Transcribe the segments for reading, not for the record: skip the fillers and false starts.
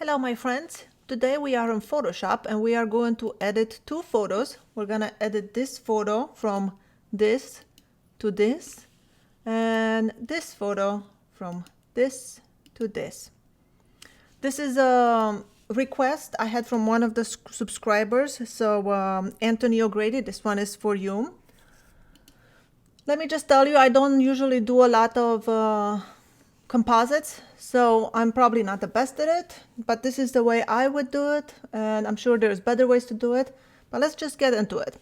Hello my friends, today we are in Photoshop and we are going to edit two photos. We're gonna edit this photo from this to this and this photo from this to this. This is a request I had from one of the subscribers, so Anthony O'Grady, this one is for you. Let me just tell you, I don't usually do a lot of composites, so I'm probably not the best at it, but this is the way I would do it, and I'm sure there's better ways to do it, but let's just get into it.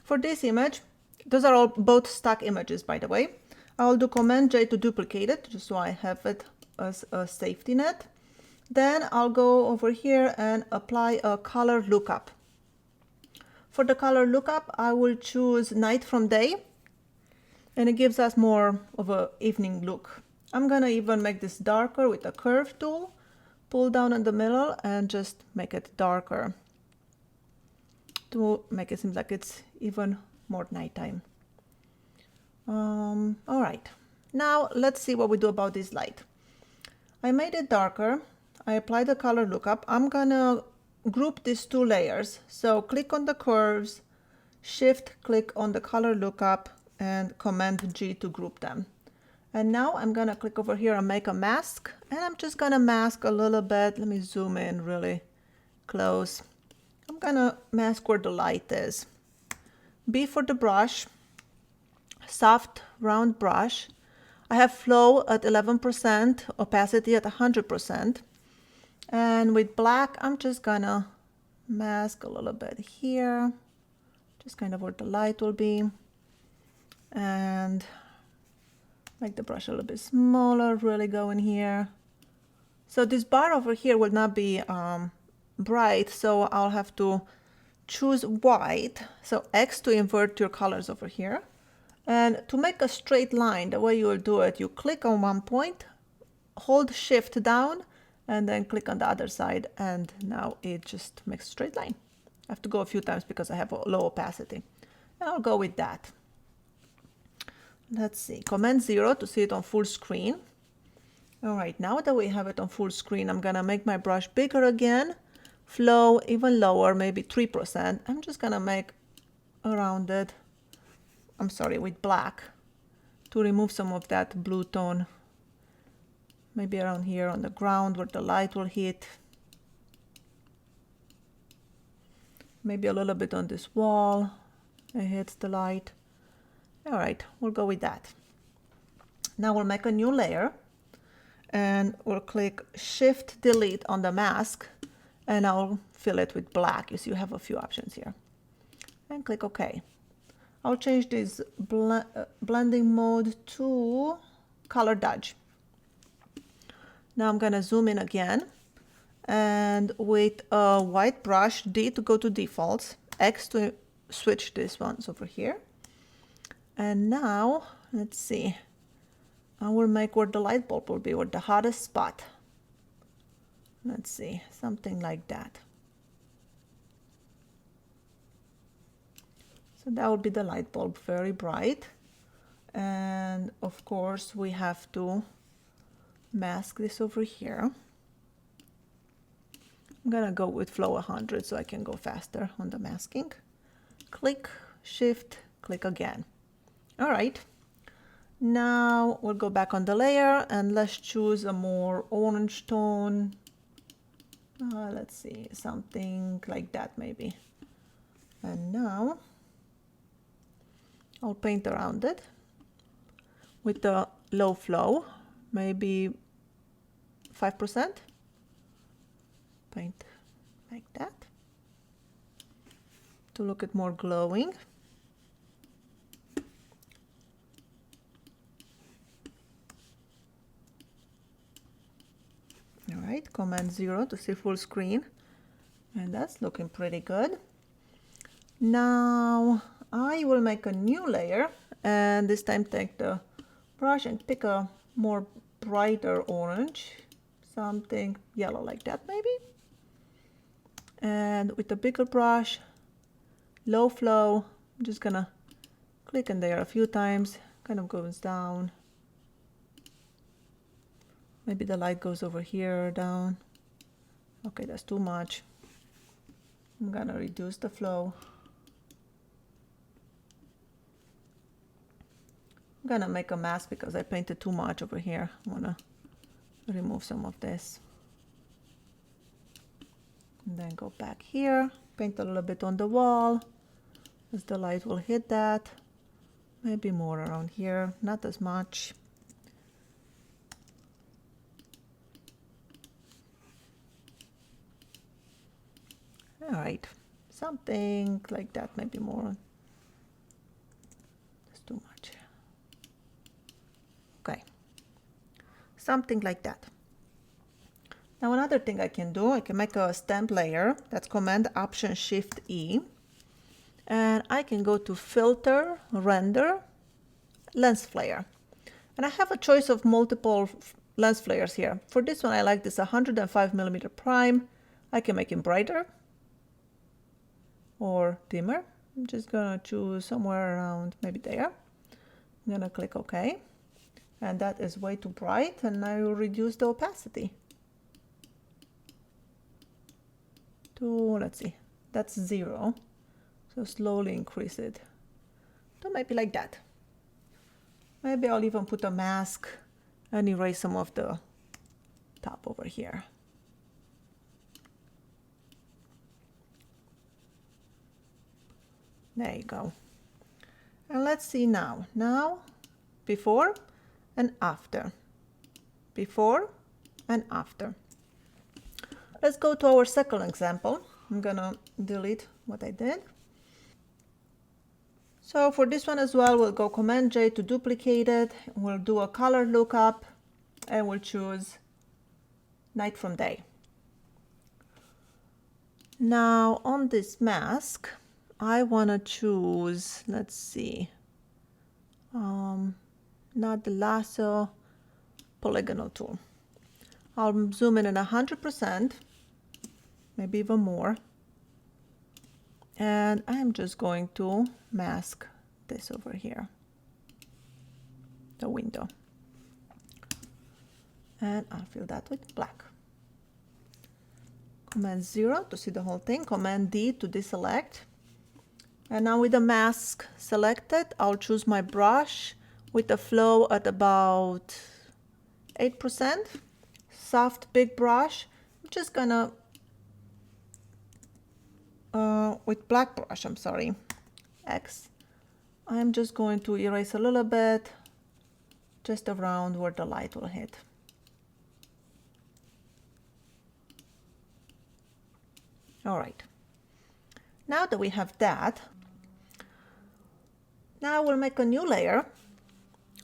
For this image, those are all both stock images, by the way. I'll do Command J to duplicate it, just so I have it as a safety net. Then I'll go over here and apply a color lookup. For the color lookup, I will choose night from day, and it gives us more of an evening look. I'm gonna even make this darker with the curve tool, pull down in the middle and just make it darker to make it seem like it's even more nighttime. All right, now let's see what we do about this light. I made it darker. I applied the color lookup. I'm gonna group these two layers. So click on the curves, shift click on the color lookup and Command G to group them. And now I'm gonna click over here and make a mask, and I'm just gonna mask a little bit. Let me zoom in really close. I'm gonna mask where the light is. B for the brush, soft round brush. I have flow at 11%, opacity at 100%. And with black, I'm just gonna mask a little bit here, just kind of where the light will be. And make the brush a little bit smaller, really go in here. So this bar over here will not be bright, so I'll have to choose white. So X to invert your colors over here. And to make a straight line, the way you will do it, you click on one point, hold shift down, and then click on the other side, and now it just makes a straight line. I have to go a few times because I have a low opacity. And I'll go with that. Let's see, Command 0 to see it on full screen. All right, now that we have it on full screen, I'm gonna make my brush bigger again, flow even lower, maybe 3%. I'm just gonna make around it, I'm sorry, with black to remove some of that blue tone. Maybe around here on the ground where the light will hit. Maybe a little bit on this wall, it hits the light. All right, we'll go with that. Now we'll make a new layer and we'll click Shift Delete on the mask and I'll fill it with black. You see, you have a few options here. And click OK. I'll change this blending mode to color dodge. Now I'm gonna zoom in again and with a white brush, D to go to defaults, X to switch these ones over here. And now, let's see, I will make where the light bulb will be, or the hottest spot. Let's see, something like that. So that will be the light bulb, very bright. And of course, we have to mask this over here. I'm gonna go with flow 100 so I can go faster on the masking. Click, shift, click again. All right, now we'll go back on the layer and let's choose a more orange tone. Let's see, something like that maybe. And now I'll paint around it with the low flow, maybe 5%. Paint like that to look at more glowing. All right, Command 0 to see full screen, and that's looking pretty good. Now I will make a new layer, and this time take the brush and pick a more brighter orange, something yellow like that maybe. And with a bigger brush, low flow, I'm just gonna click in there a few times, kind of goes down. Maybe the light goes over here, down. Okay, that's too much. I'm gonna reduce the flow. I'm gonna make a mask because I painted too much over here. I wanna remove some of this. And then go back here, paint a little bit on the wall, as the light will hit that. Maybe more around here, not as much. All right, something like that, maybe more. That's too much. Okay, something like that. Now another thing I can do, I can make a stamp layer. That's Command Option Shift E. And I can go to Filter, Render, Lens Flare. And I have a choice of multiple lens flares here. For this one, I like this 105mm prime. I can make it brighter or dimmer. I'm just gonna choose somewhere around maybe there. I'm gonna click OK. And that is way too bright, and I will reduce the opacity to, let's see, that's 0. So slowly increase it to maybe like that. Maybe I'll even put a mask and erase some of the top over here. There you go. And let's see now. Now, before and after. Before and after. Let's go to our second example. I'm gonna delete what I did. So for this one as well, we'll go Command J to duplicate it. We'll do a color lookup and we'll choose night from day. Now on this mask, I want to choose, let's see, not the lasso, polygonal tool. I'll zoom in at 100%, maybe even more. And I'm just going to mask this over here, the window. And I'll fill that with black. Command 0 to see the whole thing, Command D to deselect. And now with the mask selected, I'll choose my brush with the flow at about 8%. Soft, big brush. I'm just gonna with black brush, I'm sorry, X, I'm just going to erase a little bit just around where the light will hit. All right, now that we have that, now we'll make a new layer.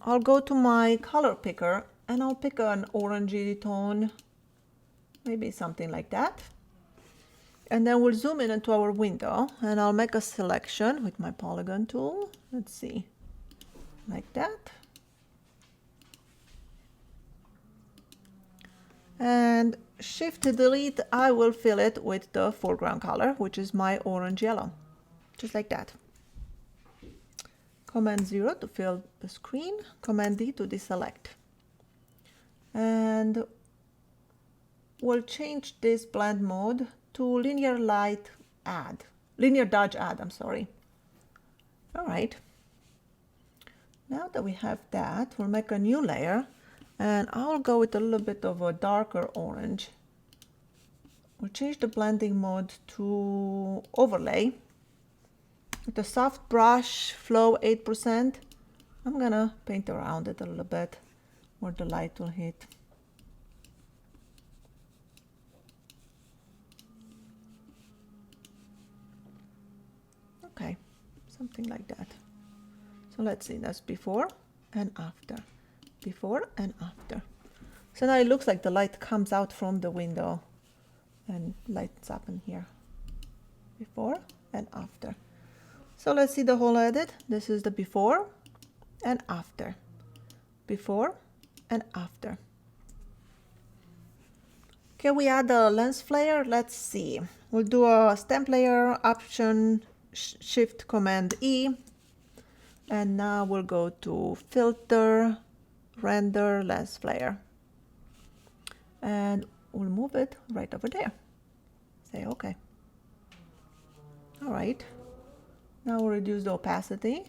I'll go to my color picker and I'll pick an orangey tone, maybe something like that. And then we'll zoom in into our window and I'll make a selection with my polygon tool. Let's see, like that. And Shift to delete, I will fill it with the foreground color, which is my orange yellow, just like that. Command 0 to fill the screen, Command D to deselect. And we'll change this blend mode to linear dodge add, I'm sorry. All right. Now that we have that, we'll make a new layer and I'll go with a little bit of a darker orange. We'll change the blending mode to overlay. With a soft brush, flow 8%, I'm gonna paint around it a little bit where the light will hit. Okay, something like that. So let's see, that's before and after, before and after. So now it looks like the light comes out from the window and lights up in here. Before and after. So let's see the whole edit. This is the before and after. Before and after. Can we add a lens flare? Let's see. We'll do a stamp layer, Option Shift Command E. And now we'll go to Filter, Render, Lens Flare. And we'll move it right over there. Say okay. All right. Now we'll reduce the opacity.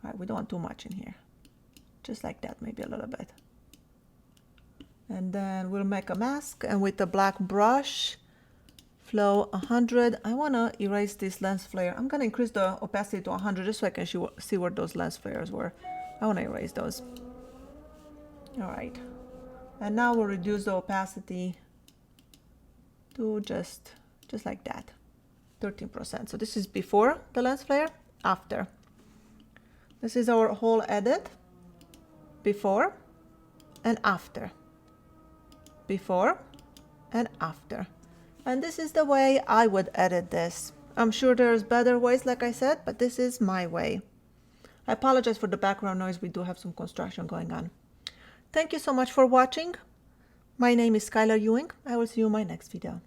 All right, we don't want too much in here. Just like that, maybe a little bit. And then we'll make a mask, and with the black brush, flow 100. I want to erase this lens flare. I'm going to increase the opacity to 100 just so I can see where those lens flares were. I want to erase those. All right. And now we'll reduce the opacity to just like that, 13%. So this is before the lens flare, after. This is our whole edit, before and after, before and after. And this is the way I would edit this. I'm sure there's better ways, like I said, but this is my way. I apologize for the background noise. We do have some construction going on. Thank you so much for watching. My name is Skyler Ewing. I will see you in my next video.